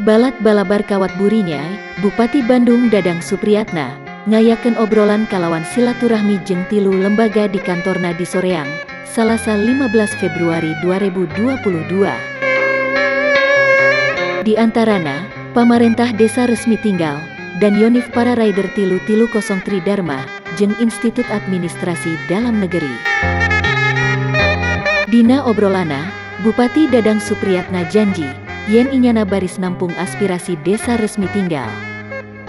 Balat balabar kawat burinyai, Bupati Bandung Dadang Supriyatna, ngayakeun obrolan kalawan silaturahmi jeung tilu lembaga di kantorna di Soreang, Salasa 15 Februari 2022. Di antarana, pamarentah desa resmi tinggal, dan Yonif para rider tilu 303 Dharma, jeung Institut Administrasi Dalam Negeri. Dina obrolana, Bupati Dadang Supriyatna janji, yen inyana baris nampung aspirasi desa resmi tinggal.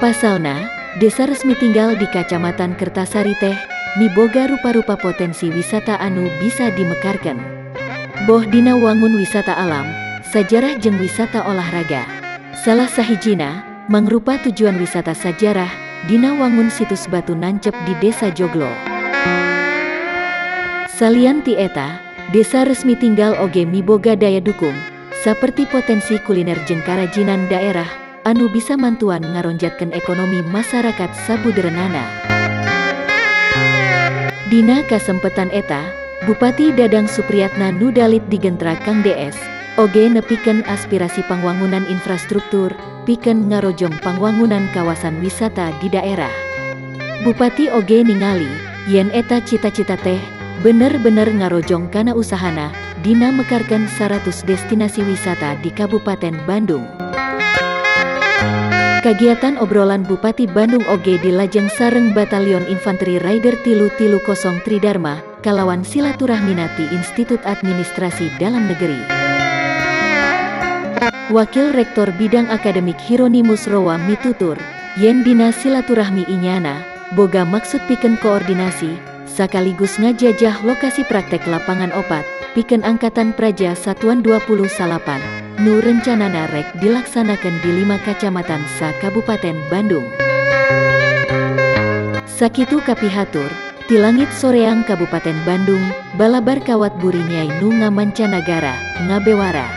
Pasalna, desa resmi tinggal di Kacamatan Kertasari teh, miboga rupa-rupa potensi wisata anu bisa dimekarkeun. Boh dina wangun wisata alam, sajarah jeung wisata olahraga. Salah sahijina, mangrupa tujuan wisata sajarah, dina wangun situs batu nancep di Desa Joglo. Salian ti eta, desa resmi tinggal oge miboga daya dukung, saperti potensi kuliner jeung karajinan daerah, anu bisa mantuan ngaronjatkeun ekonomi masyarakat sabuderenana. Dina kasempetan eta, Bupati Dadang Supriyatna nu dalit digentra Kang DS, oge nepikeun aspirasi pangwangunan infrastruktur, pikeun ngarojong pangwangunan kawasan wisata di daerah. Bupati oge ningali, yen eta cita-cita teh, bener-bener ngarojong kana usahana, dina mekarkeun 100 destinasi wisata di Kabupaten Bandung. Kagiatan obrolan Bupati Bandung oge dilajeng sareng Batalion Infanteri Rider tilu 303 Dharma, kalawan silaturahmina ti Institut Administrasi Dalam Negeri. Wakil Rektor Bidang Akademik Hieronimus Rowa mitutur, yen dina silaturahmi inyana, boga maksud pikeun koordinasi, sakaligus ngajajah lokasi praktek lapangan opat, pikeun Angkatan Praja Satuan 28, nu rencanana rek dilaksanakeun di 5 kacamatan sa Kabupaten Bandung. Sakitu kapihatur, ti langit Soreang Kabupaten Bandung, balabar kawat burinyai nu ngamancanagara, ngabewara.